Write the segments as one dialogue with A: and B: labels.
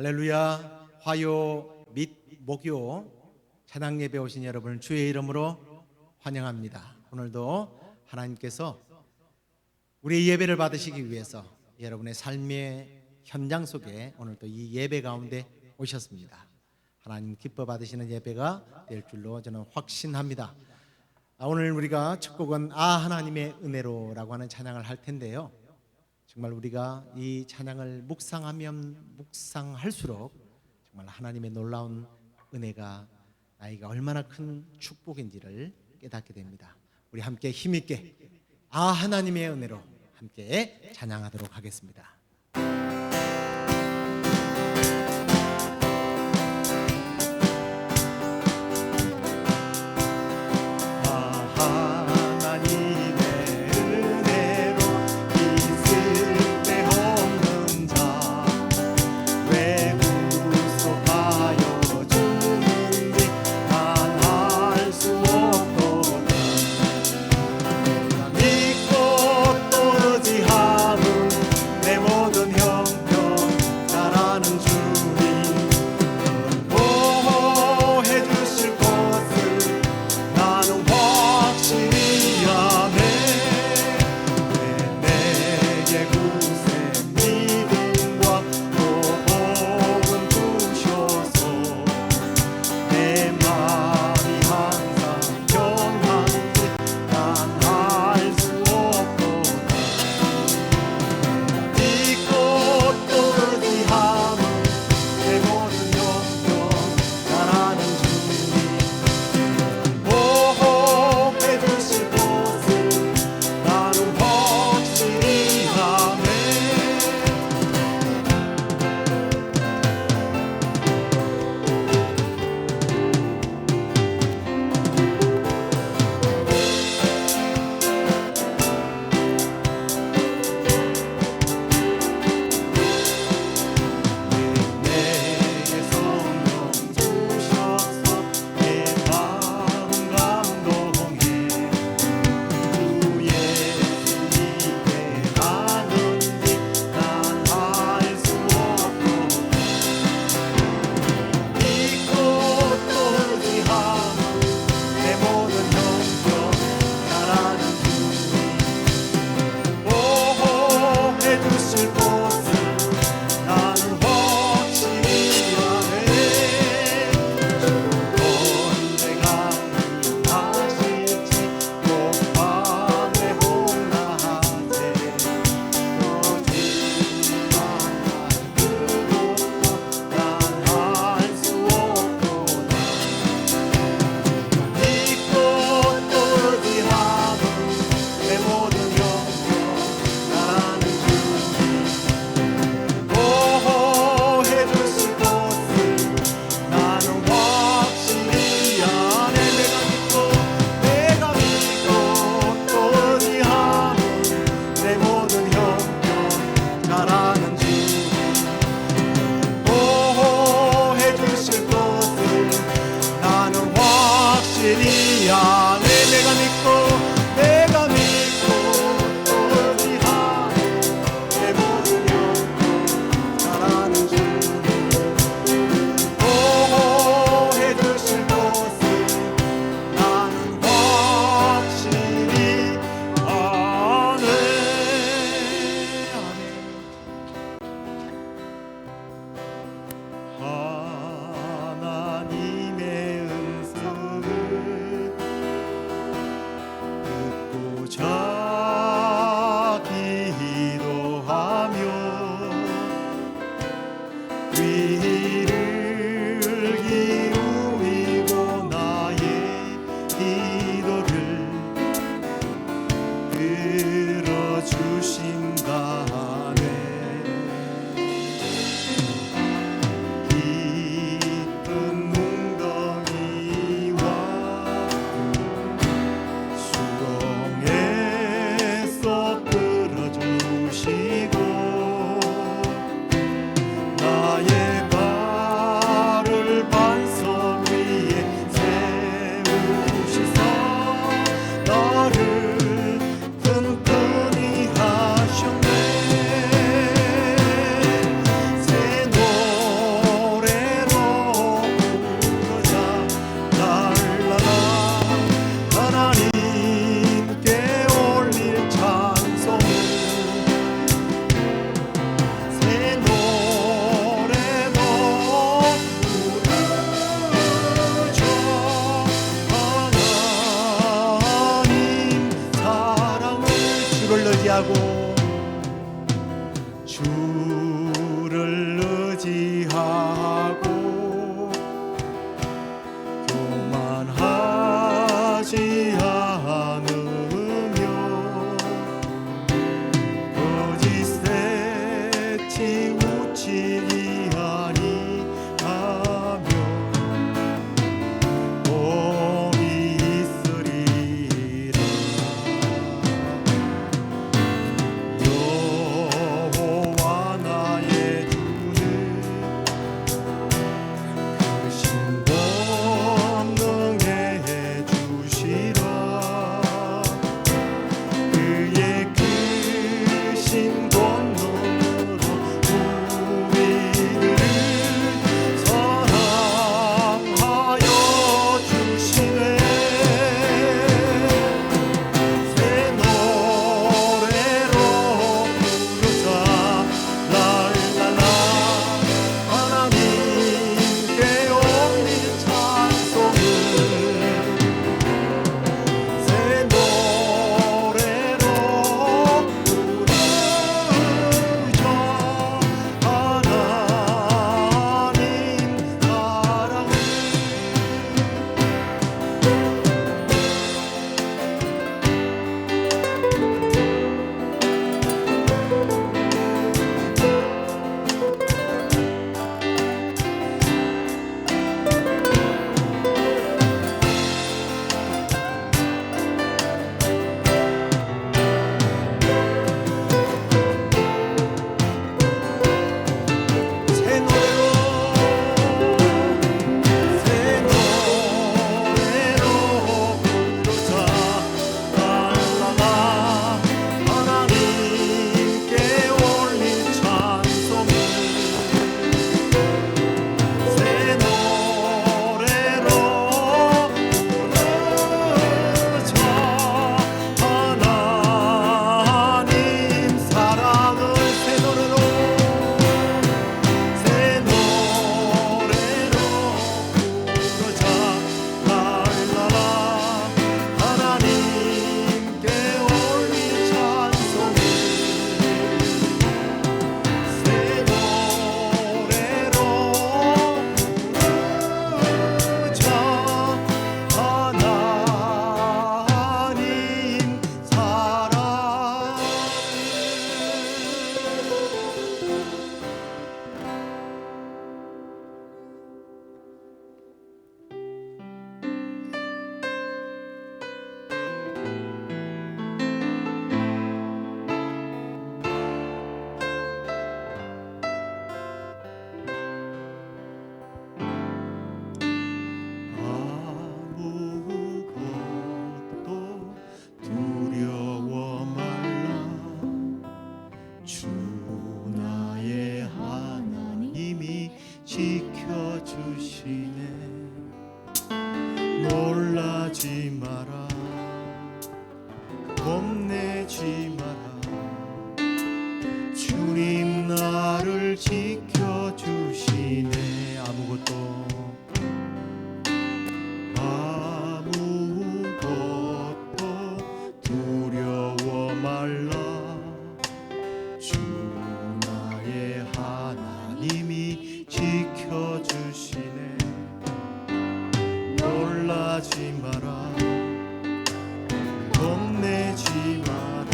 A: 할렐루야. 화요 및 목요 찬양 예배 오신 여러분을 주의 이름으로 환영합니다. 오늘도 하나님께서 우리의 예배를 받으시기 위해서 여러분의 삶의 현장 속에 오늘도 이 예배 가운데 오셨습니다. 하나님 기뻐 받으시는 예배가 될 줄로 저는 확신합니다. 오늘 우리가 첫 곡은 하나님의 은혜로라고 하는 찬양을 할 텐데요, 정말 우리가 이 찬양을 묵상하면 묵상할수록 정말 하나님의 놀라운 은혜가 나에게 얼마나 큰 축복인지를 깨닫게 됩니다. 우리 함께 힘있게 하나님의 은혜로 함께 찬양하도록 하겠습니다.
B: 나의
A: 지켜주시네. 놀라지 마라, 겁내지 마라. 주님 나를 지켜주시네. 아무것도 두려워 말라. 주 나의 하나님이 지켜주시네. 놀라지 마라, 겁내지 마라.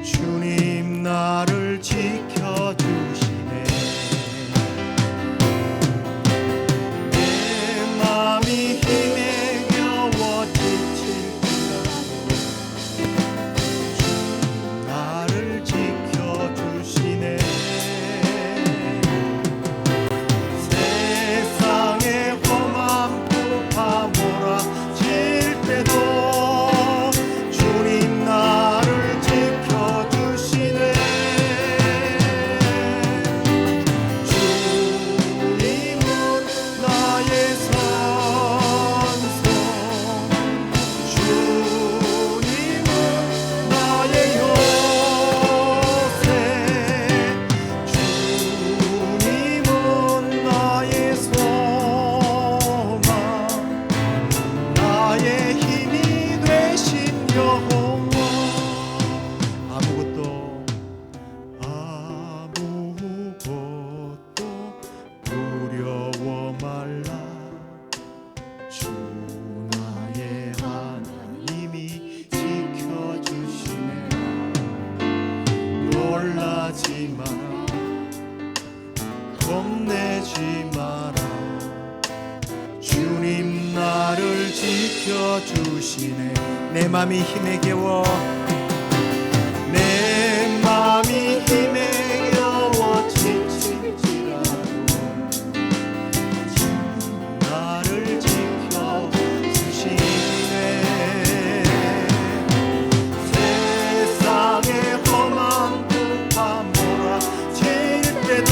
A: 주님 나를 지켜주시네. 내 맘이 힘에 겨워 지칠지라도 주님 나를 지켜주시네. 세상의 험한 풍파 몰아칠 때도 주님 나를 지켜주시네. 주님은 나의 선성, 주님은 나의 요새, 주님은 나의 소망, 나의 힘이 되신 여호와. 아무것도 두려워 말라. 주 나의 하나님이 지켜주시네. 놀라지 마라, 겁내지 마라. 주님 나를 지켜주시네. 내 맘이 힘에 겨워, 내 맘이 힘에 겨워 지칠지라도 주님 나를 지켜주시네. 세상의 험한 풍파 몰아칠 때도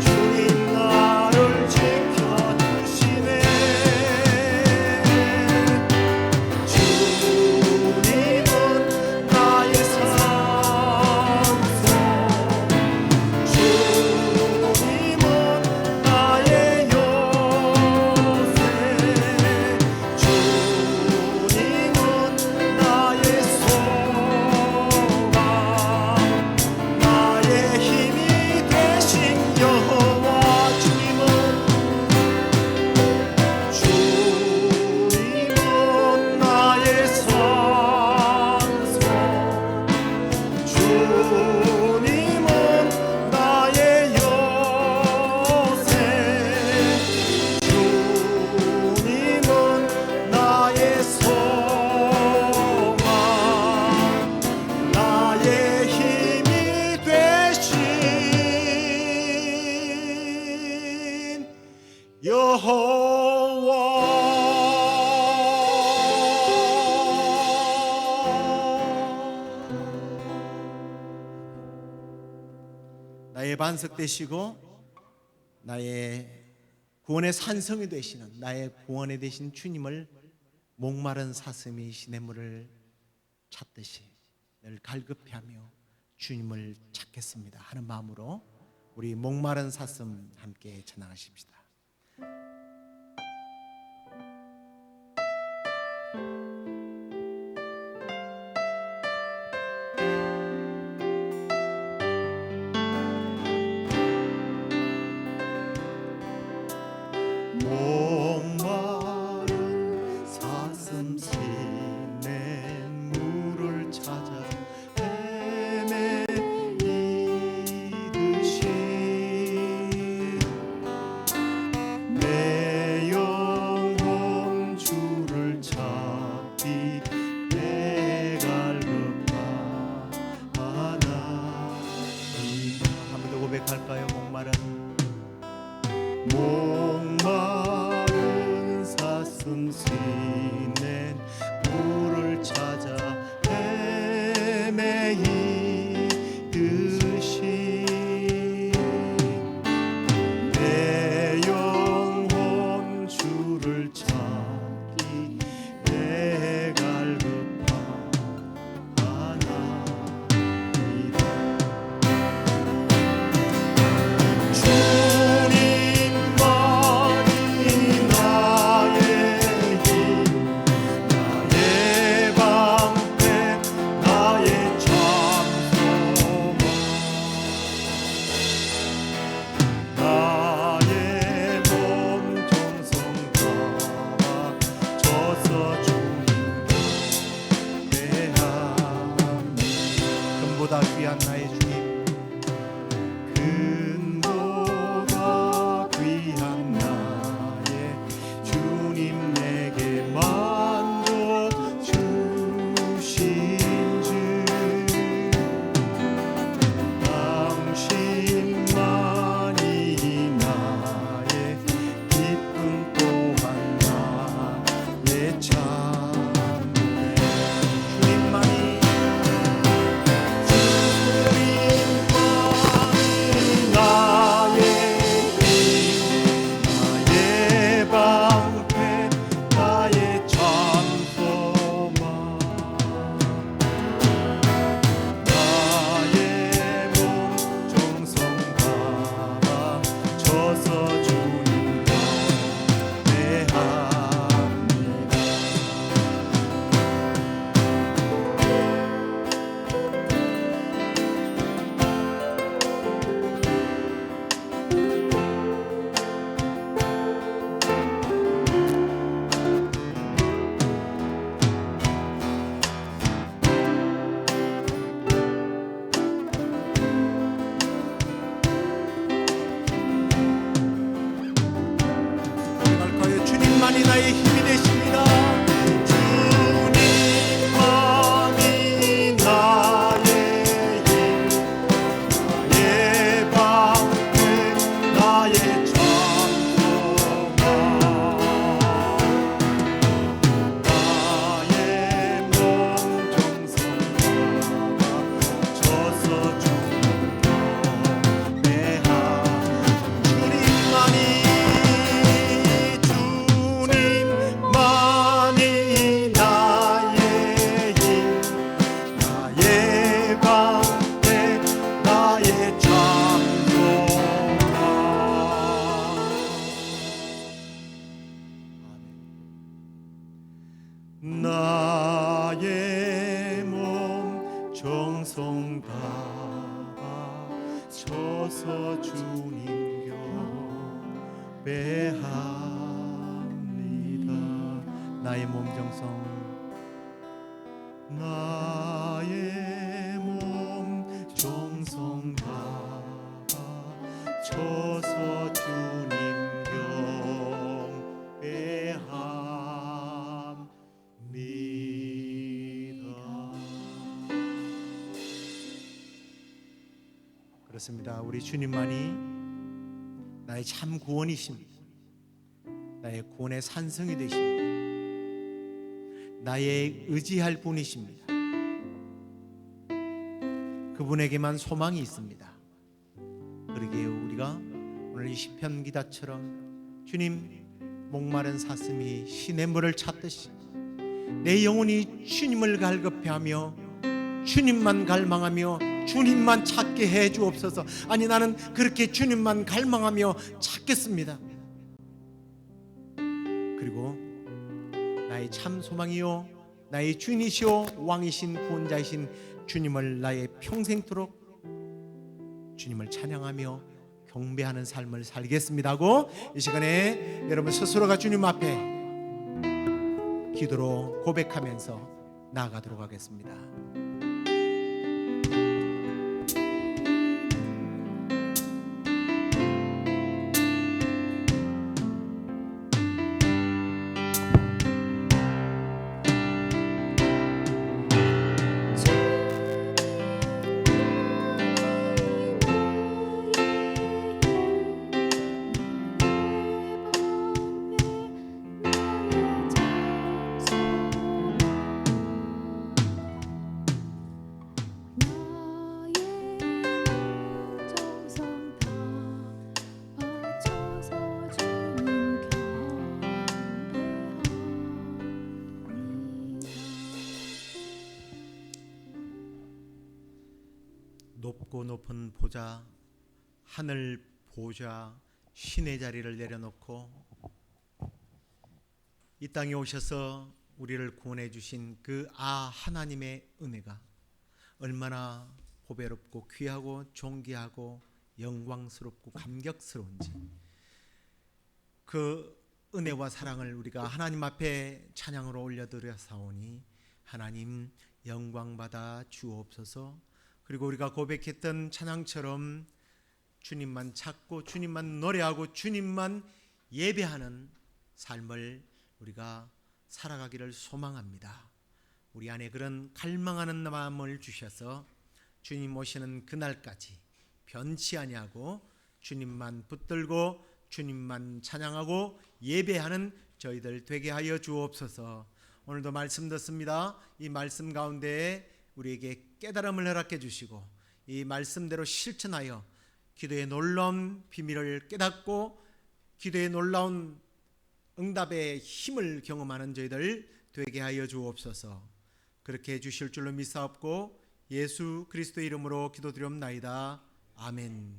A: 주님 나를 지켜주시네. 주님은 나의 산성, 주님은 나의 요새, 주님은 나의 소망, 나의 힘이 되신 여호와. 주님은 나의 산성, 주님은 나의 요새, 주님은 나의 소망, 나의 힘이 되신 여호와. 나의 반석 되시고 나의 구원의 산성이 되시는, 나의 구원이 되신 주님을 목마른 사슴이 시냇물을 찾듯이 늘 갈급해하며 주님을 찾겠습니다 하는 마음으로 우리 목마른 사슴 함께 찬양하십시다. 목마른 사슴 시냇물을 찾아 헤매이듯이 내 영혼 주를 찾기 배갈급하나이다. 한 번 더 고백할까요? 목마른 사슴 시냇 물을 찾아 헤매이듯이 나의 힘이 되십니다. 주님만이 나의 힘, 나의 방패, 나의 찬송가, 나의 몸 정성가 쳐서 주님 경배하. 주님만이 나의 힘, 나의 방패, 나의 찬송가. 나의 몸 정성 다하 쳐서 주님 경배합니다. 나의 몸 정성, 나의 몸 정성 다하 쳐서 주님 경배합니다. 그렇습니다. 우리 주님만이 나의 참 구원이십니다. 나의 구원의 산성이 되십니다. 나의 의지할 분이십니다. 그분에게만 소망이 있습니다. 그러기에 우리가 오늘 이 시편 기자처럼 주님, 목마른 사슴이 시냇물을 찾듯이 내 영혼이 주님을 갈급해하며 주님만 갈망하며 주님만 찾게 해 주옵소서. 아니, 나는 그렇게 주님만 갈망하며 찾겠습니다. 그리고 나의 참 소망이요 나의 주인이시오 왕이신 구원자이신 주님을 나의 평생토록 주님을 찬양하며 경배하는 삶을 살겠습니다 하고, 이 시간에 여러분 스스로가 주님 앞에 기도로 고백하면서 나아가도록 하겠습니다. 높고 높은 보좌, 하늘 보좌, 신의 자리를 내려놓고 이 땅에 오셔서 우리를 구원해 주신 그 하나님의 은혜가 얼마나 보배롭고 귀하고 존귀하고 영광스럽고 감격스러운지, 그 은혜와 사랑을 우리가 하나님 앞에 찬양으로 올려드려사오니 하나님 영광받아 주옵소서. 그리고 우리가 고백했던 찬양처럼 주님만 찾고 주님만 노래하고 주님만 예배하는 삶을 우리가 살아가기를 소망합니다. 우리 안에 그런 갈망하는 마음을 주셔서 주님 오시는 그날까지 변치 아니하고 주님만 붙들고 주님만 찬양하고 예배하는 저희들 되게 하여 주옵소서. 오늘도 말씀 듣습니다. 이 말씀 가운데 우리에게 깨달음을 허락해 주시고 이 말씀대로 실천하여 기도의 놀라운 비밀을 깨닫고 기도의 놀라운 응답의 힘을 경험하는 저희들 되게 하여 주옵소서. 그렇게 해주실 줄로 믿사옵고 예수 그리스도의 이름으로 기도드리옵나이다. 아멘.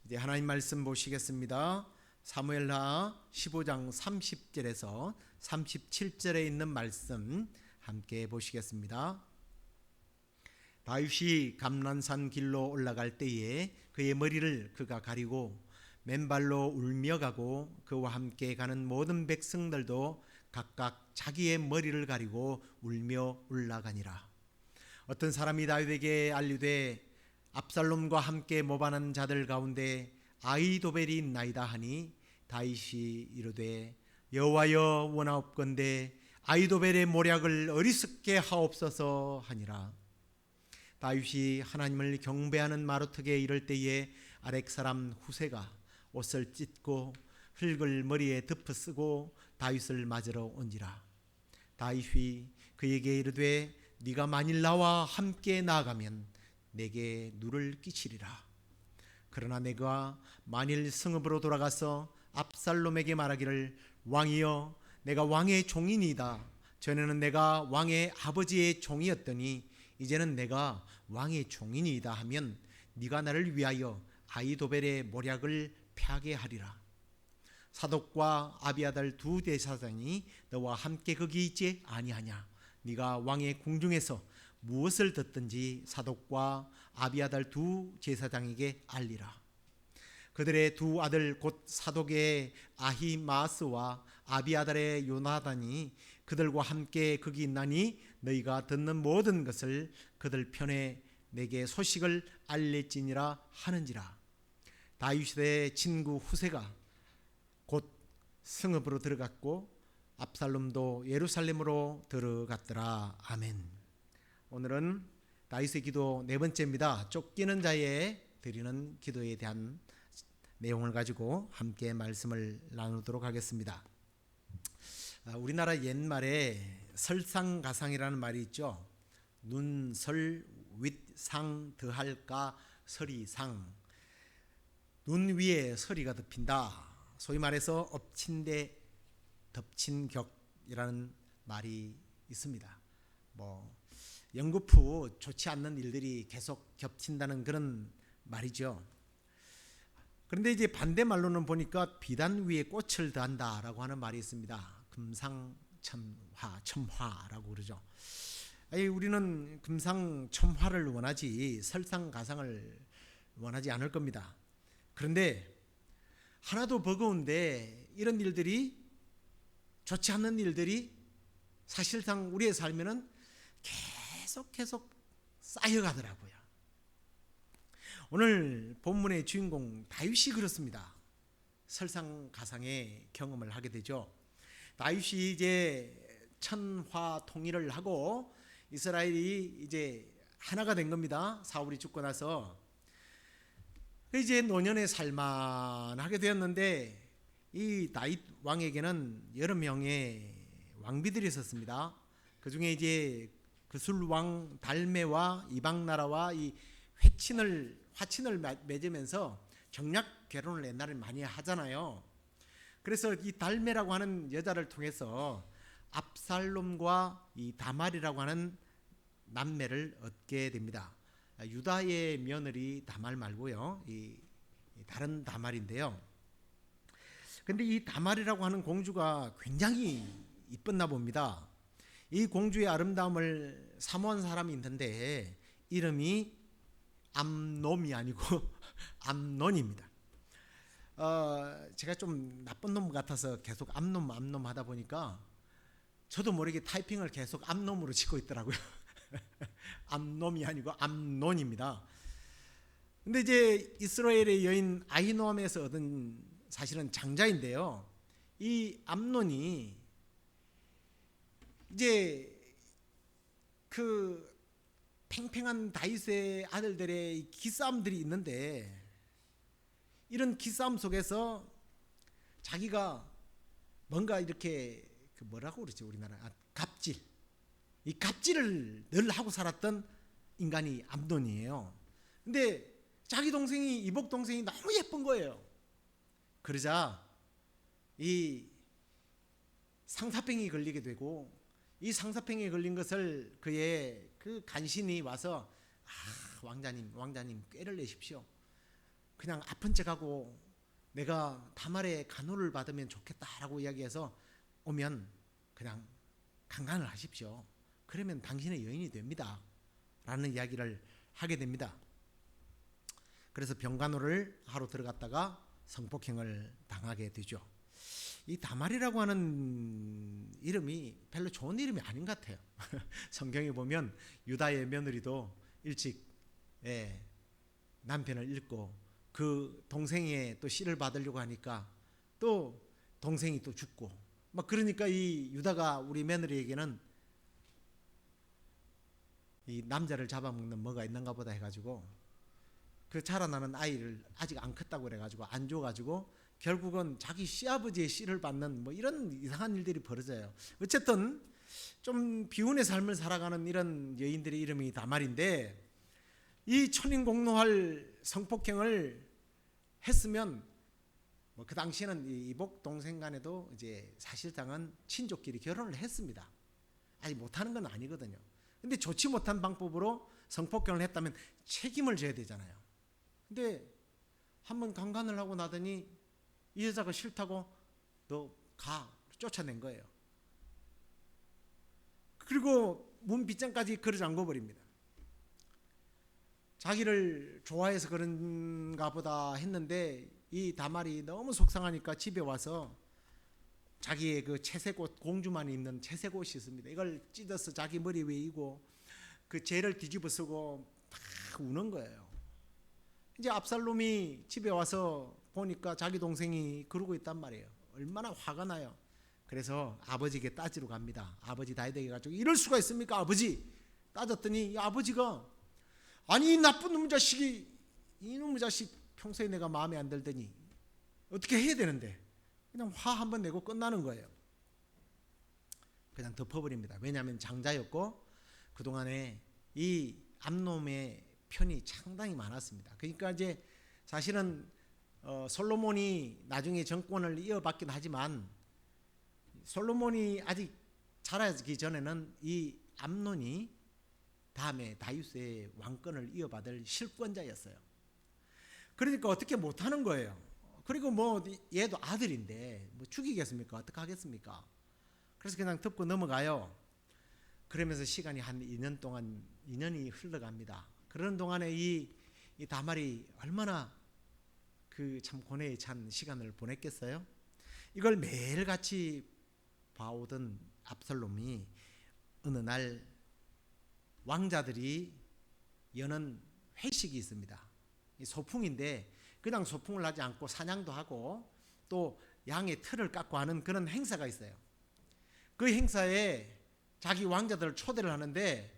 A: 이제 하나님 말씀 보시겠습니다. 사무엘하 15장 30절에서 37절에 있는 말씀 함께 보시겠습니다. 다윗이 감난산 길로 올라갈 때에 그의 머리를 그가 가리고 맨발로 울며 가고 그와 함께 가는 모든 백성들도 각각 자기의 머리를 가리고 울며 올라가니라. 어떤 사람이 다윗에게 알리되 압살롬과 함께 모반한 자들 가운데 아히도벨이 있나이다 하니 다윗이 이르되 여호와여 원하옵건대 아히도벨의 모략을 어리석게 하옵소서 하니라. 다윗이 하나님을 경배하는 마루턱에 이를 때에 아렉 사람 후세가 옷을 찢고 흙을 머리에 덮어쓰고 다윗을 맞으러 온지라. 다윗이 그에게 이르되 네가 만일 나와 함께 나아가면 내게 누를 끼치리라. 그러나 내가 만일 성읍으로 돌아가서 압살롬에게 말하기를 왕이여 내가 왕의 종이니이다. 전에는 내가 왕의 아버지의 종이었더니 이제는 내가 왕의 종이니이다 하면 네가 나를 위하여 아히도벨의 모략을 패하게 하리라. 사독과 아비아달 두 대사장이 너와 함께 거기 있지 아니하냐. 네가 왕의 궁중에서 무엇을 듣든지 사독과 아비아달 두 제사장에게 알리라. 그들의 두 아들 곧 사독의 아히마스와 아비아달의 요나단이 그들과 함께 거기 있나니 너희가 듣는 모든 것을 그들 편에 내게 소식을 알릴지니라 하는지라. 다윗의 친구 후세가 곧 성읍으로 들어갔고 압살롬도 예루살렘으로 들어갔더라. 아멘. 오늘은 다윗의 기도 네 번째입니다. 쫓기는 자에 드리는 기도에 대한 내용을 가지고 함께 말씀을 나누도록 하겠습니다. 우리나라 옛말에 설상가상이라는 말이 있죠. 눈설 윗상 더할까 서리상. 눈 위에 서리가 덮인다. 소위 말해서 엎친 데 덮친 격이라는 말이 있습니다. 연거푸 좋지 않는 일들이 계속 겹친다는 그런 말이죠. 그런데 이제 반대말로는 보니까 비단 위에 꽃을 더한다라고 하는 말이 있습니다. 금상첨화라고 그러죠. 우리는 금상첨화를 원하지 설상가상을 원하지 않을 겁니다. 그런데 하나도 버거운데 이런 일들이, 좋지 않는 일들이 사실상 우리의 삶에는 계속 쌓여가더라고요. 오늘 본문의 주인공 다윗이 그렇습니다. 설상가상의 경험을 하게 되죠. 다윗이 이제 천화 통일을 하고 이스라엘이 이제 하나가 된 겁니다. 사울이 죽고 나서 이제 노년의 살만하게 되었는데 이 다윗 왕에게는 여러 명의 왕비들이 있었습니다. 그 중에 이제 그술왕 달메와 이방 나라와 이 화친을 맺으면서 정략 결혼을 옛날에 많이 하잖아요. 그래서 이 달메라고 하는 여자를 통해서 압살롬과 이 다말이라고 하는 남매를 얻게 됩니다. 유다의 며느리 다말 말고요, 이 다른 다말인데요. 근데 이 다말이라고 하는 공주가 굉장히 이뻤나 봅니다. 이 공주의 아름다움을 사모한 사람이 있는데 이름이 암놈이 아니고 암논입니다. 제가 좀 나쁜 놈 같아서 계속 암놈 하다 보니까 저도 모르게 타이핑을 계속 암놈으로 치고 있더라고요. 암놈이 아니고 암논입니다. 근데 이제 이스라엘의 여인 아히노암에서 얻은 사실은 장자인데요. 이 암논이 이제 그 팽팽한 다윗의 아들들의 기싸움들이 있는데 이런 기싸움 속에서 자기가 뭔가 이렇게 뭐라고 그러지 우리나라 갑질, 이 갑질을 늘 하고 살았던 인간이 암논이에요. 근데 자기 동생이 이복 동생이 너무 예쁜 거예요. 그러자 이 상사병이 걸리게 되고 이 상사병에 걸린 것을 그의 그 간신이 와서 왕자님 꾀를 내십시오. 그냥 아픈 척하고 내가 다말의 간호를 받으면 좋겠다라고 이야기해서 오면 그냥 강간을 하십시오. 그러면 당신의 여인이 됩니다. 라는 이야기를 하게 됩니다. 그래서 병간호를 하러 들어갔다가 성폭행을 당하게 되죠. 이 다말이라고 하는 이름이 별로 좋은 이름이 아닌 것 같아요. 성경에 보면 유다의 며느리도 일찍 남편을 잃고 그 동생의 또 씨를 받으려고 하니까 또 동생이 또 죽고 막 그러니까 이 유다가 우리 며느리에게는 이 남자를 잡아먹는 뭐가 있는가 보다 해가지고 그 자라나는 아이를 아직 안 컸다고 그래가지고 안 줘가지고 결국은 자기 시아버지의 씨를 받는 뭐 이런 이상한 일들이 벌어져요. 어쨌든 좀 비운의 삶을 살아가는 이런 여인들의 이름이 다말인데, 이 천인공노할 성폭행을 했으면 뭐 그 당시에는 이복 동생 간에도 이제 사실상은 친족끼리 결혼을 했습니다. 아직 못하는 건 아니거든요. 근데 좋지 못한 방법으로 성폭행을 했다면 책임을 져야 되잖아요. 근데 한번 강간을 하고 나더니 이 여자가 싫다고 너 가 쫓아낸 거예요. 그리고 문 빗장까지 걸어 잠궈 버립니다. 자기를 좋아해서 그런가 보다 했는데 이 다말이 너무 속상하니까 집에 와서 자기의 그 채색옷, 공주만 입는 채색옷이 있습니다. 이걸 찢어서 자기 머리 위에 이고 그 죄를 뒤집어 쓰고 막 우는 거예요. 이제 압살롬이 집에 와서 보니까 자기 동생이 그러고 있단 말이에요. 얼마나 화가 나요. 그래서 아버지에게 따지러 갑니다. 아버지 다이덱이 가지고 이럴 수가 있습니까 아버지? 따졌더니 이 아버지가 아니 이 나쁜 놈의 자식이, 이놈의 자식 평소에 내가 마음에 안 들더니 어떻게 해야 되는데 그냥 화 한번 내고 끝나는 거예요. 그냥 덮어버립니다. 왜냐하면 장자였고 그동안에 이 암놈의 편이 상당히 많았습니다. 그러니까 이제 사실은 솔로몬이 나중에 정권을 이어받긴 하지만 솔로몬이 아직 자라기 전에는 이 암논이 다음에 다윗의 왕권을 이어받을 실권자였어요. 그러니까 어떻게 못하는 거예요. 그리고 뭐 얘도 아들인데 뭐 죽이겠습니까? 어떻게 하겠습니까? 그래서 그냥 덮고 넘어가요. 그러면서 시간이 한 2년 동안 2년이 흘러갑니다. 그런 동안에 이 다말이 얼마나 그 참 고뇌에 찬 시간을 보냈겠어요? 이걸 매일같이 봐오던 압살롬이 어느 날 왕자들이 여는 회식이 있습니다. 소풍인데 그냥 소풍을 하지 않고 사냥도 하고 또 양의 틀을 깎고 하는 그런 행사가 있어요. 그 행사에 자기 왕자들을 초대를 하는데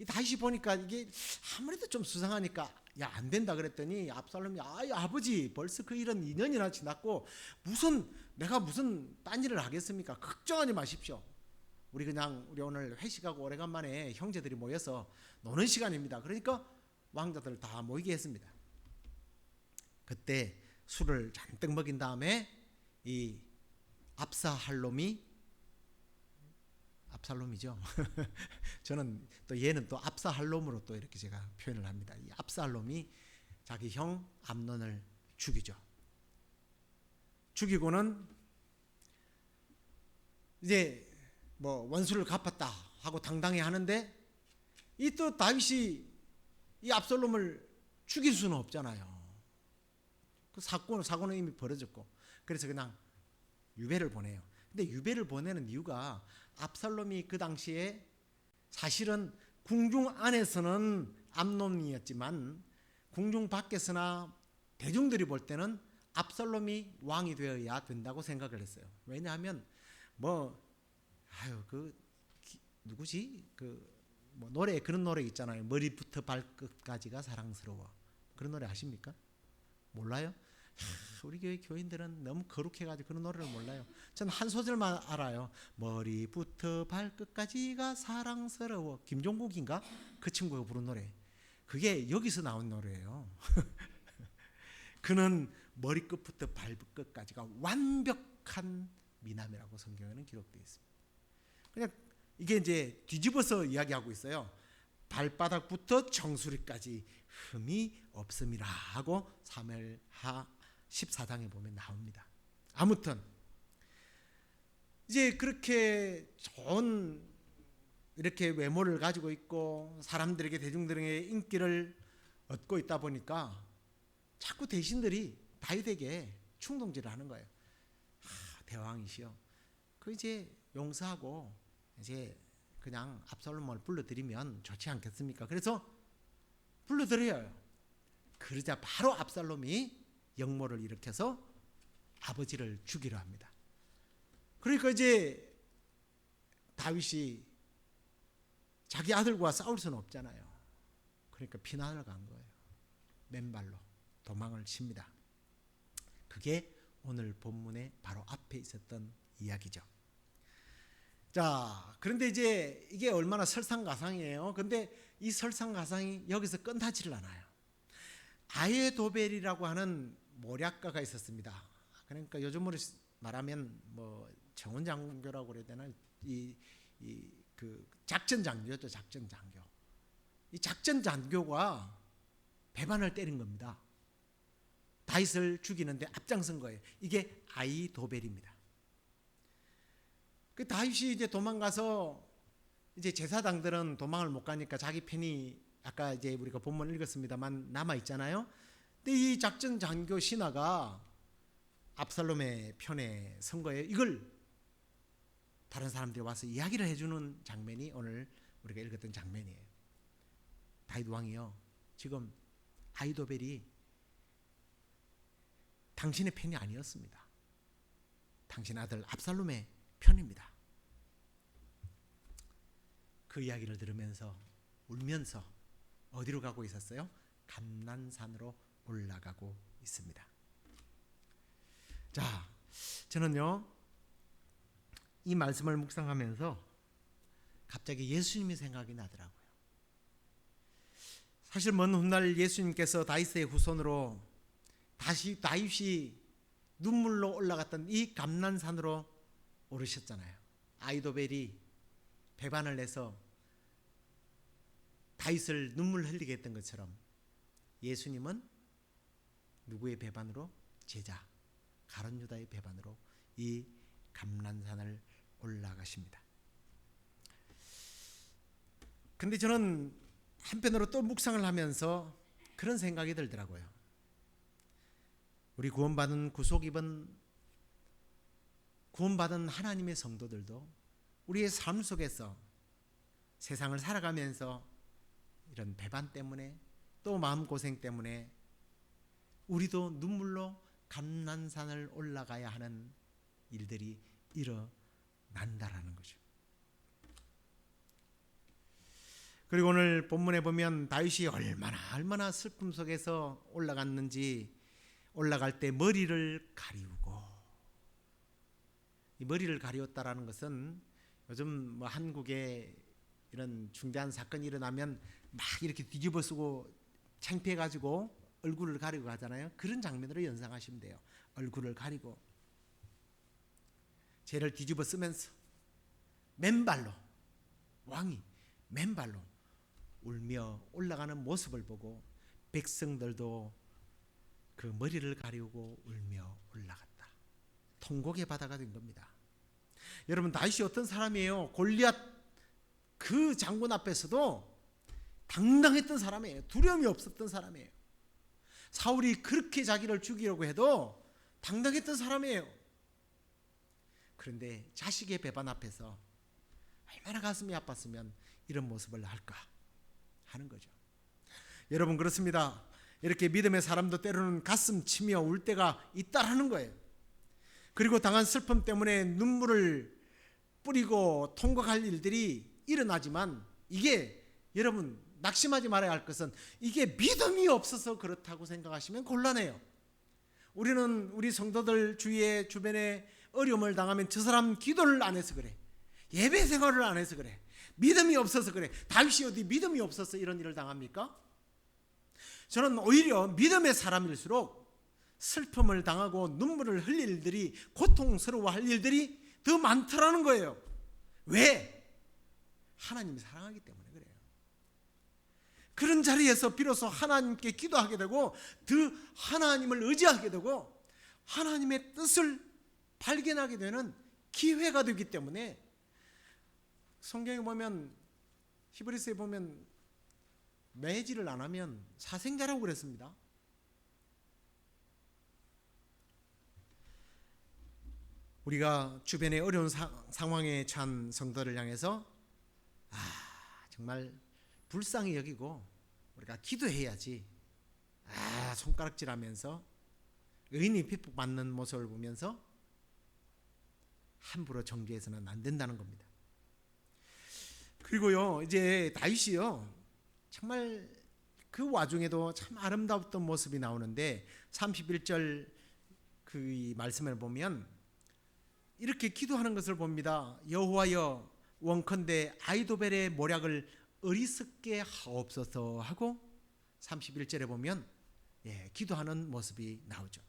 A: 다시 보니까 이게 아무래도 좀 수상하니까 야, 안 된다 그랬더니 압살롬이 아버지 벌써 그 일은 2년이나 지났고 내가 무슨 딴 일을 하겠습니까? 걱정하지 마십시오. 우리 오늘 회식하고 오래간만에 형제들이 모여서 노는 시간입니다. 그러니까 왕자들을 다 모이게 했습니다. 그때 술을 잔뜩 먹인 다음에 이 압살롬이죠. 저는 또 얘는 또 압사할롬으로 또 이렇게 제가 표현을 합니다. 이 압살롬이 자기 형 암논을 죽이죠. 죽이고는 이제 뭐 원수를 갚았다 하고 당당히 하는데 이 또 다윗이 이 압살롬을 죽일 수는 없잖아요. 그 사고는 이미 벌어졌고 그래서 그냥 유배를 보내요. 근데 유배를 보내는 이유가 압살롬이 그 당시에 사실은 궁중 안에서는 암논이었지만 궁중 밖에서나 대중들이 볼 때는 압살롬이 왕이 되어야 된다고 생각을 했어요. 왜냐하면 누구지? 뭐 노래 그런 노래 있잖아요. 머리부터 발끝까지가 사랑스러워. 그런 노래 아십니까? 몰라요? 우리 교회 교인들은 너무 거룩해가지고 그런 노래를 몰라요. 저는 한 소절만 알아요. 머리부터 발끝까지가 사랑스러워. 김종국인가? 그 친구가 부른 노래. 그게 여기서 나온 노래예요. 그는 머리끝부터 발끝까지가 완벽한 미남이라고 성경에는 기록되어 있습니다. 그냥 이게 이제 뒤집어서 이야기하고 있어요. 발바닥부터 정수리까지 흠이 없음이라 하고 사무엘하 14장에 보면 나옵니다. 아무튼 이제 그렇게 좋은 이렇게 외모를 가지고 있고 사람들에게 대중들에게 인기를 얻고 있다 보니까 자꾸 대신들이 다윗에게 충동질을 하는 거예요. 대왕이시여, 그 이제 용서하고 이제 그냥 압살롬을 불러들이면 좋지 않겠습니까? 그래서 불러들여요. 그러자 바로 압살롬이 역모를 일으켜서 아버지를 죽이려 합니다. 그러니까 이제 다윗이 자기 아들과 싸울 수는 없잖아요. 그러니까 피난을 간 거예요. 맨발로 도망을 칩니다. 그게 오늘 본문의 바로 앞에 있었던 이야기죠. 자, 그런데 이제 이게 얼마나 설상가상이에요. 근데 이 설상가상이 여기서 끝나지를 않아요. 아히도벨이라고 하는 모략가가 있었습니다. 그러니까 요즘으로 말하면 뭐 정원 장교라고 그래야 되나, 그 작전 장교죠, 작전 장교. 이 작전 장교가 배반을 때린 겁니다. 다윗을 죽이는데 앞장선 거예요. 이게 아히도벨입니다. 그 다윗이 이제 도망가서 이제 제사장들은 도망을 못 가니까 자기 편이 아까 이제 우리가 본문 읽었습니다만 남아 있잖아요. 근데 이 작전 장교 신하가 압살롬의 편에 선 거예요. 이걸 다른 사람들이 와서 이야기를 해주는 장면이 오늘 우리가 읽었던 장면이에요. 다윗 왕이요, 지금 아히도벨이 당신의 편이 아니었습니다. 당신 아들 압살롬의 편입니다. 그 이야기를 들으면서 울면서 어디로 가고 있었어요? 감난산으로 올라가고 있습니다. 자, 저는요 이 말씀을 묵상하면서 갑자기 예수님이 생각이 나더라고요. 사실 먼 훗날 예수님께서 다윗의 후손으로 다시 다윗이 눈물로 올라갔던 이 감난산으로 오르셨잖아요. 아히도벨이 배반을 해서 다윗을 눈물 흘리게 했던 것처럼 예수님은 누구의 배반으로? 제자 가룟 유다의 배반으로 이 감난산을 올라가십니다. 근데 저는 한편으로 또 묵상을 하면서 그런 생각이 들더라고요. 우리 구원받은 구원받은 하나님의 성도들도 우리의 삶 속에서 세상을 살아가면서 이런 배반 때문에 또 마음고생 때문에 우리도 눈물로 감난산을 올라가야 하는 일들이 일어난다라는 거죠. 그리고 오늘 본문에 보면 다윗이 얼마나 슬픔 속에서 올라갔는지, 올라갈 때 머리를 가리우고, 이 머리를 가리웠다라는 것은 요즘 뭐 한국에 이런 중대한 사건이 일어나면 막 이렇게 뒤집어 쓰고 창피해 가지고 얼굴을 가리고 하잖아요. 그런 장면으로 연상하시면 돼요. 얼굴을 가리고 죄를 뒤집어 쓰면서 맨발로, 왕이 맨발로 울며 올라가는 모습을 보고 백성들도 그 머리를 가리우고 울며 올라갔다. 통곡의 바다가 된 겁니다. 여러분, 다윗이 어떤 사람이에요? 골리앗 그 장군 앞에서도 당당했던 사람이에요. 두려움이 없었던 사람이에요. 사울이 그렇게 자기를 죽이려고 해도 당당했던 사람이에요. 그런데 자식의 배반 앞에서 얼마나 가슴이 아팠으면 이런 모습을 할까 하는 거죠. 여러분, 그렇습니다. 이렇게 믿음의 사람도 때로는 가슴 치며 울 때가 있다라는 거예요. 그리고 당한 슬픔 때문에 눈물을 뿌리고 통곡할 일들이 일어나지만, 이게 여러분 낙심하지 말아야 할 것은 이게 믿음이 없어서 그렇다고 생각하시면 곤란해요. 우리는 우리 성도들 주변에 어려움을 당하면 저 사람 기도를 안 해서 그래, 예배 생활을 안 해서 그래, 믿음이 없어서 그래. 다윗이 어디 믿음이 없어서 이런 일을 당합니까? 저는 오히려 믿음의 사람일수록 슬픔을 당하고 눈물을 흘릴 일들이, 고통스러워할 일들이 더 많더라는 거예요. 왜? 하나님이 사랑하기 때문에 그래요. 그런 자리에서 비로소 하나님께 기도하게 되고 더 하나님을 의지하게 되고 하나님의 뜻을 발견하게 되는 기회가 되기 때문에, 성경에 보면, 히브리서에 보면 매질을 안 하면 사생자라고 그랬습니다. 우리가 주변의 어려운 상황에 처한 성도를 향해서 정말 불쌍히 여기고 우리가 기도해야지, 손가락질하면서 의인이 핍박받는 모습을 보면서 함부로 정죄해서는 안 된다는 겁니다. 그리고요, 이제 다윗이요, 정말 그 와중에도 참 아름다웠던 모습이 나오는데 31절 그 말씀을 보면 이렇게 기도하는 것을 봅니다. 여호와여, 원컨대 아이도벨의 모략을 어리석게 하옵소서 하고 31절에 보면 기도하는 모습이 나오죠.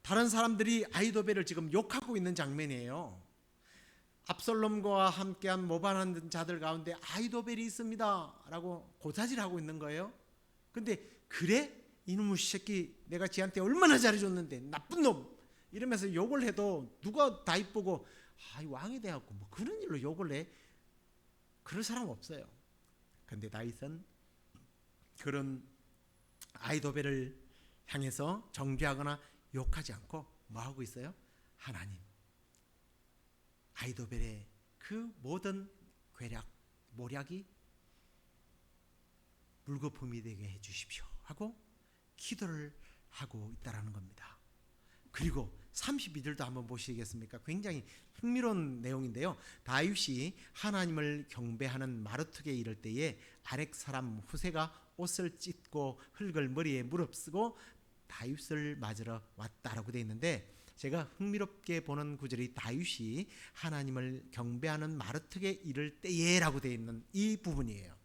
A: 다른 사람들이 아이도벨을 지금 욕하고 있는 장면이에요. 압살롬과 함께한 모반하는 자들 가운데 아이도벨이 있습니다 라고 고사질하고 있는 거예요. 근데 그래? 이놈의 새끼, 내가 지한테 얼마나 잘해줬는데, 나쁜 놈 이러면서 욕을 해도 누가 다윗 보고 왕이 돼갖고 뭐 그런 일로 욕을 해? 그럴 사람 없어요. 근데 다윗은 그런 아이도벨을 향해서 정죄하거나 욕하지 않고 뭐 하고 있어요? 하나님, 아이도벨의 그 모든 괴략, 모략이 물거품이 되게 해주십시오 하고 기도를 하고 있다라는 겁니다. 그리고 32절도 한번 보시겠습니까? 굉장히 흥미로운 내용인데요. 다윗이 하나님을 경배하는 마르특에 이를 때에 아렉 사람 후세가 옷을 찢고 흙을 머리에 무릅쓰고 다윗을 맞으러 왔다라고 되어 있는데, 제가 흥미롭게 보는 구절이 다윗이 하나님을 경배하는 마르특에 이를 때에라고 되어 있는 이 부분이에요.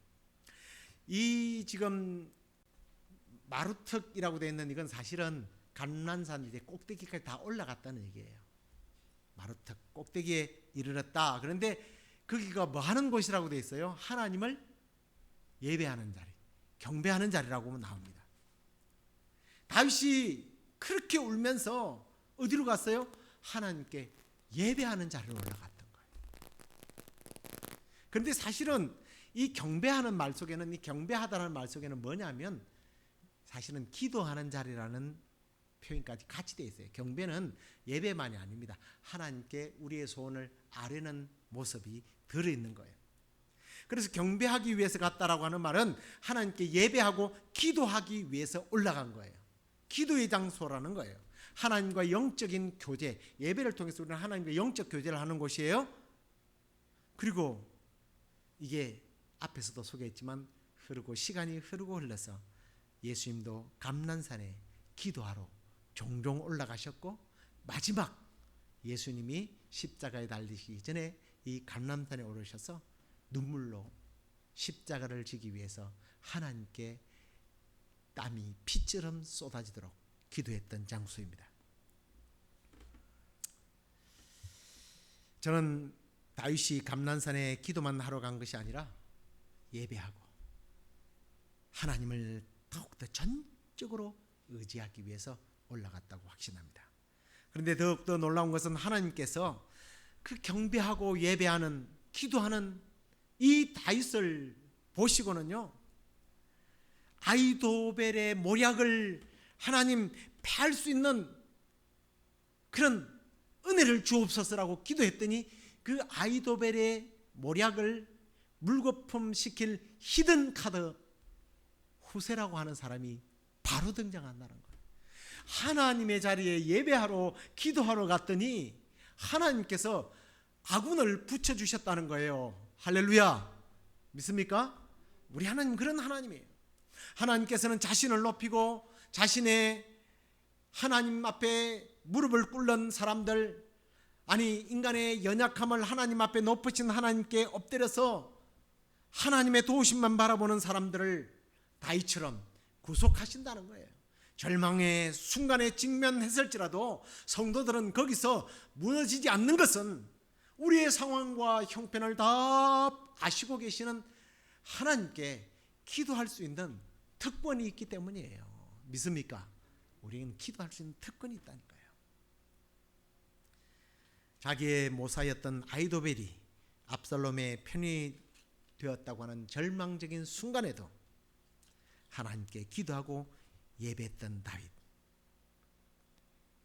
A: 이 지금 마르특이라고 되어 있는 이건 사실은 감난산 이제 꼭대기까지 다 올라갔다는 얘기예요. 마르특 꼭대기에 이르렀다. 그런데 거기가 뭐 하는 곳이라고 되어 있어요? 하나님을 예배하는 자리, 경배하는 자리라고 나옵니다. 다윗이 그렇게 울면서 어디로 갔어요? 하나님께 예배하는 자리로 올라갔던 거예요. 그런데 사실은 이 경배하는 말 속에는, 이 경배하다는 말 속에는 뭐냐면 사실은 기도하는 자리라는 표현까지 같이 되어 있어요. 경배는 예배만이 아닙니다. 하나님께 우리의 소원을 아뢰는 모습이 들어있는 거예요. 그래서 경배하기 위해서 갔다라고 하는 말은 하나님께 예배하고 기도하기 위해서 올라간 거예요. 기도의 장소라는 거예요. 하나님과 영적인 교제, 예배를 통해서 우리는 하나님과 영적 교제를 하는 곳이에요. 그리고 이게 앞에서도 소개했지만 흐르고 시간이 흐르고 흘러서 예수님도 감난산에 기도하러 종종 올라가셨고, 마지막 예수님이 십자가에 달리시기 전에 이 감난산에 오르셔서 눈물로 십자가를 지기 위해서 하나님께 땀이 피처럼 쏟아지도록 기도했던 장소입니다. 저는 다윗이 감난산에 기도만 하러 간 것이 아니라 예배하고 하나님을 더욱더 전적으로 의지하기 위해서 올라갔다고 확신합니다. 그런데 더욱더 놀라운 것은 하나님께서 그 경배하고 예배하는, 기도하는 이 다윗을 보시고는요, 아이도벨의 모략을 하나님 패할 수 있는 그런 은혜를 주옵소서라고 기도했더니 그 아이도벨의 모략을 물거품 시킬 히든 카드 후세라고 하는 사람이 바로 등장한다는 거예요. 하나님의 자리에 예배하러 기도하러 갔더니 하나님께서 아군을 붙여주셨다는 거예요. 할렐루야. 믿습니까? 우리 하나님 그런 하나님이에요. 하나님께서는 자신을 높이고 자신의 하나님 앞에 무릎을 꿇는 사람들, 아니 인간의 연약함을 하나님 앞에 높으신 하나님께 엎드려서 하나님의 도우심만 바라보는 사람들을 다윗처럼 구속하신다는 거예요. 절망의 순간에 직면했을지라도 성도들은 거기서 무너지지 않는 것은 우리의 상황과 형편을 다 아시고 계시는 하나님께 기도할 수 있는 특권이 있기 때문이에요. 믿습니까? 우리는 기도할 수 있는 특권이 있다니까요. 자기의 모사였던 아이도벨이 압살롬의 편이 되었다고 하는 절망적인 순간에도 하나님께 기도하고 예배했던 다윗.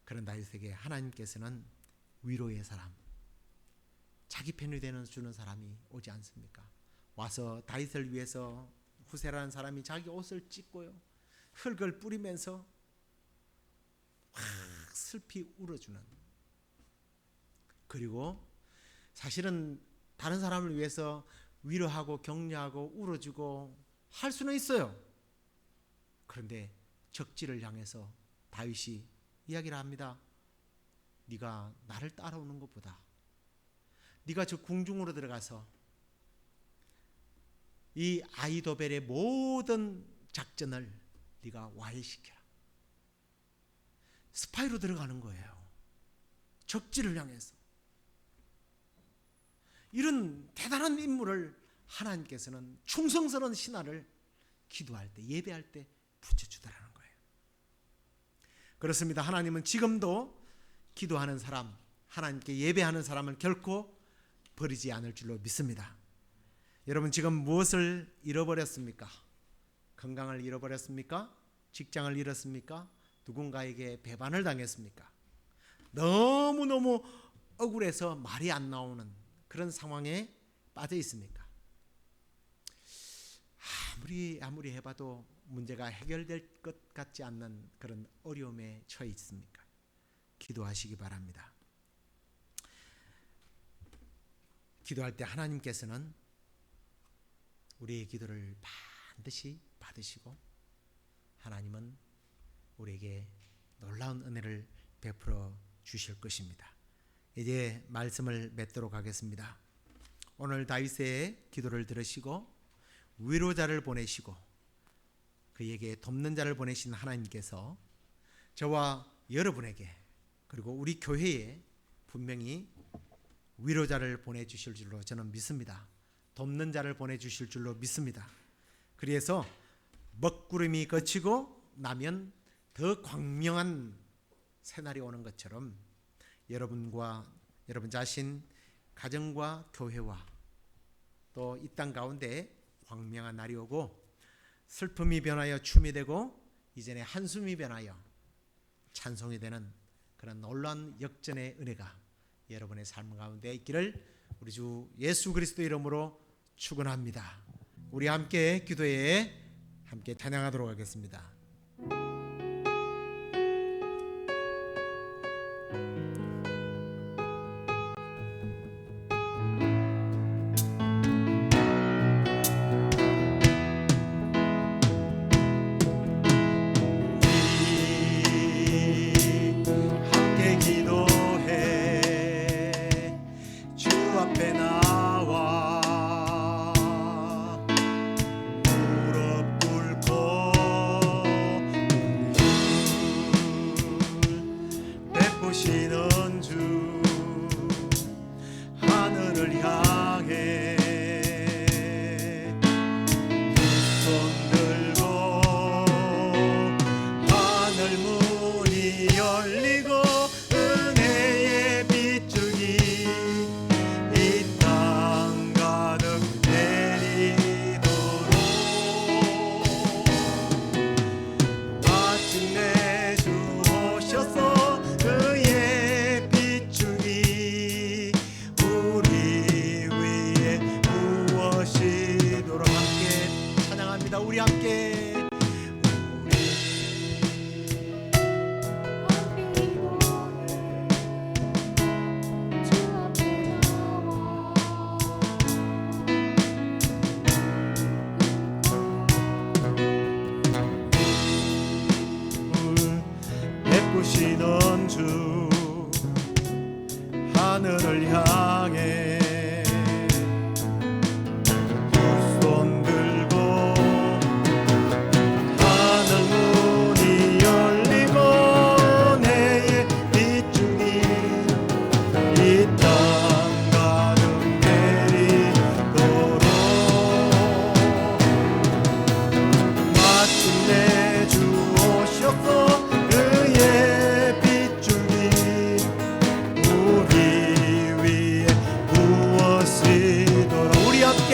A: 그런 다윗에게 하나님께서는 위로의 사람, 자기 편이 되는 주는 사람이 오지 않습니까? 와서 다윗을 위해서 후세라는 사람이 자기 옷을 찢고요, 흙을 뿌리면서 슬피 울어주는 그리고 사실은 다른 사람을 위해서 위로하고 격려하고 울어주고 할 수는 있어요. 그런데 적지를 향해서 다윗이 이야기를 합니다. 네가 나를 따라오는 것보다 네가 저 궁중으로 들어가서 이 아히도벨의 모든 작전을 네가 와해시켜라. 스파이로 들어가는 거예요. 적지를 향해서. 이런 대단한 인물을 하나님께서는 충성스러운 신하를 기도할 때, 예배할 때 붙여주더라는 거예요. 그렇습니다. 하나님은 지금도 기도하는 사람, 하나님께 예배하는 사람을 결코 버리지 않을 줄로 믿습니다. 여러분 지금 무엇을 잃어버렸습니까? 건강을 잃어버렸습니까? 직장을 잃었습니까? 누군가에게 배반을 당했습니까? 너무너무 억울해서 말이 안 나오는 그런 상황에 빠져 있습니까? 아무리 해봐도 문제가 해결될 것 같지 않는 그런 어려움에 처해 있습니까? 기도하시기 바랍니다. 기도할 때 하나님께서는 우리의 기도를 반드시 받으시고 하나님은 우리에게 놀라운 은혜를 베풀어 주실 것입니다. 이제 말씀을 맺도록 하겠습니다. 오늘 다윗의 기도를 들으시고 위로자를 보내시고 그에게 돕는 자를 보내신 하나님께서 저와 여러분에게 그리고 우리 교회에 분명히 위로자를 보내주실 줄로 저는 믿습니다. 돕는 자를 보내주실 줄로 믿습니다. 그래서 먹구름이 거치고 나면 더 광명한 새날이 오는 것처럼 여러분과 여러분 자신, 가정과 교회와 또 이 땅 가운데 광명한 날이 오고 슬픔이 변하여 춤이 되고 이전에 한숨이 변하여 찬송이 되는 그런 놀라운 역전의 은혜가 여러분의 삶 가운데 있기를 우리 주 예수 그리스도 이름으로 축원합니다. 우리 함께 기도에 함께 찬양하도록 하겠습니다.
B: 베푸시는 주 하늘을 향해 두 손 들고 하늘 문이 열리고 내의 빗줄이 이 땅 가득 내리도록 마침내 주 오셨소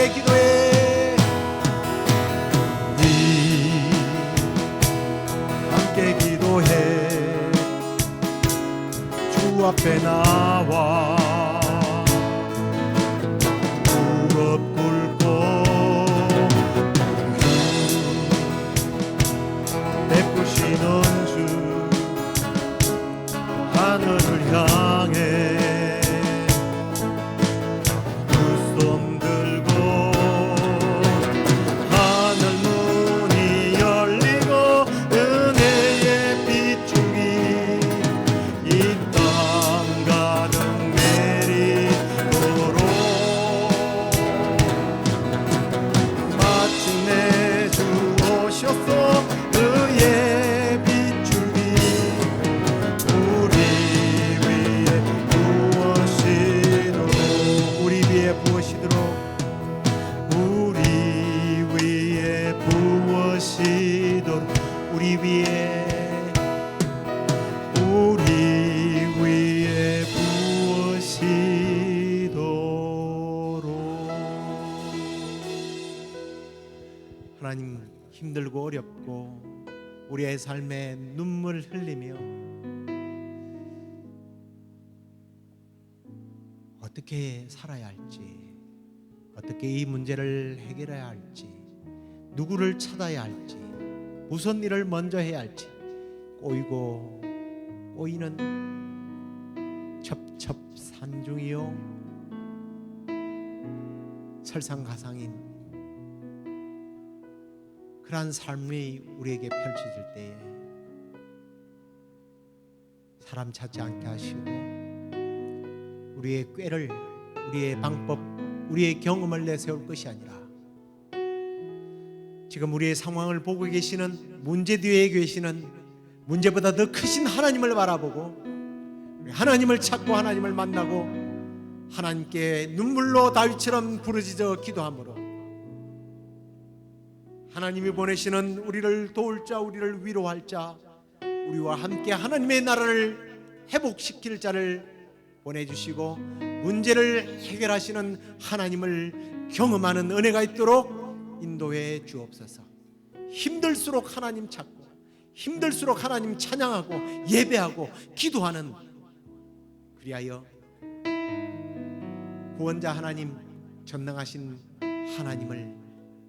B: 기도해 함께 기도해 주 앞에 나와 무릎 꿇고 베푸시는 주 하늘을 향해
A: 힘들고 어렵고 우리의 삶에 눈물 흘리며 어떻게 살아야 할지, 어떻게 이 문제를 해결해야 할지, 누구를 찾아야 할지, 무슨 일을 먼저 해야 할지 꼬이고 꼬이는 첩첩산중이요 설상가상인 그러한 삶이 우리에게 펼쳐질 때에 사람 찾지 않게 하시고 우리의 꾀를, 우리의 방법, 우리의 경험을 내세울 것이 아니라 지금 우리의 상황을 보고 계시는, 문제 뒤에 계시는, 문제보다 더 크신 하나님을 바라보고 하나님을 찾고 하나님을 만나고 하나님께 눈물로 다윗처럼 부르짖어 기도함으로 하나님이 보내시는 우리를 도울 자, 우리를 위로할 자, 우리와 함께 하나님의 나라를 회복시킬 자를 보내주시고 문제를 해결하시는 하나님을 경험하는 은혜가 있도록 인도해 주옵소서. 힘들수록 하나님 찾고 힘들수록 하나님 찬양하고 예배하고 기도하는, 그리하여 구원자 하나님, 전능하신 하나님을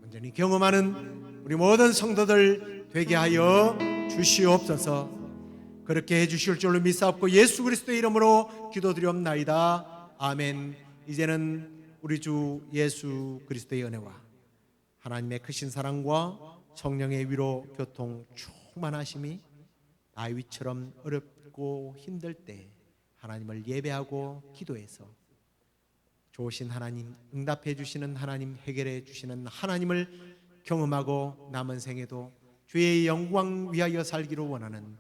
A: 온전히 경험하는 우리 모든 성도들 되게 하여 주시옵소서. 그렇게 해주실 줄로 믿사옵고 예수 그리스도의 이름으로 기도드리옵나이다. 아멘. 이제는 우리 주 예수 그리스도의 은혜와 하나님의 크신 사랑과 성령의 위로 교통 충만하심이 다윗처럼 어렵고 힘들 때 하나님을 예배하고 기도해서 좋으신 하나님, 응답해 주시는 하나님, 해결해 주시는 하나님을 경험하고 남은 생에도 주의 영광 위하여 살기로 원하는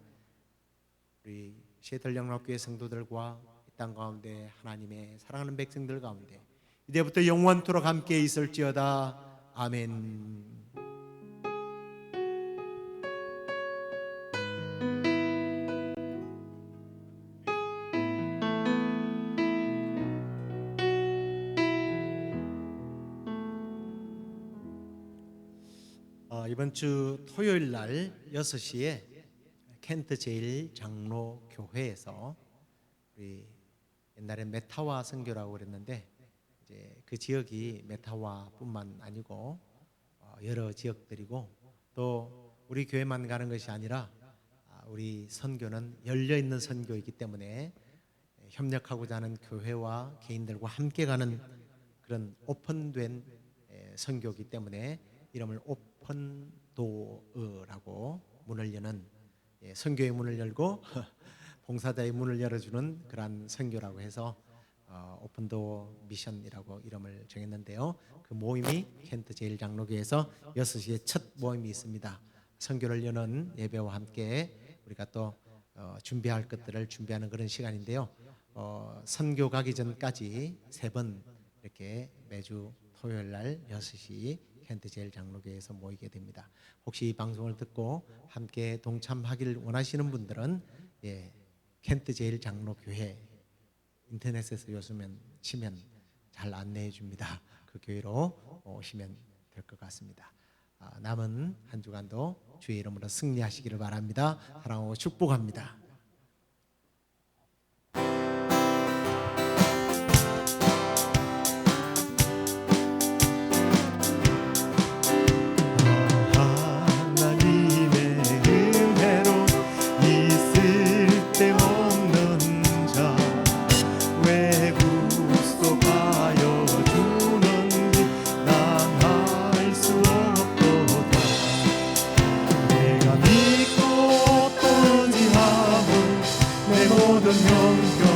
A: 우리 시애틀 영락교회 성도들과 이 땅 가운데 하나님의 사랑하는 백성들 가운데 이제부터 영원토록 함께 있을지어다. 아멘. 이번 주 토요일 날 6시에 켄트 제일 장로 교회에서 우리 옛날에 메타와 선교라고 그랬는데 이제 그 지역이 메타와뿐만 아니고 여러 지역들이고 또 우리 교회만 가는 것이 아니라 우리 선교는 열려 있는 선교이기 때문에 협력하고자 하는 교회와 개인들과 함께 가는 그런 오픈된 선교이기 때문에 이름을 오픈도어라고 문을 여는, 선교의 문을 열고 봉사자의 문을 열어주는 그러한 선교라고 해서 오픈도어 미션이라고 이름을 정했는데요. 그 모임이 켄트 제일장로교에서 6시에 첫 모임이 있습니다. 선교를 여는 예배와 함께 우리가 또 준비할 것들을 준비하는 그런 시간인데요. 선교 가기 전까지 3번 이렇게 매주 토요일 날 6시 켄트 제일장로교에서 모이게 됩니다. 혹시 이 방송을 듣고 함께 동참하길 원하시는 분들은 켄트 제일장로교회 인터넷에서 요즘엔 치면 잘 안내해 줍니다. 그 교회로 오시면 될 것 같습니다. 남은 한 주간도 주의 이름으로 승리하시기를 바랍니다. 사랑하고 축복합니다.
B: 모든 영경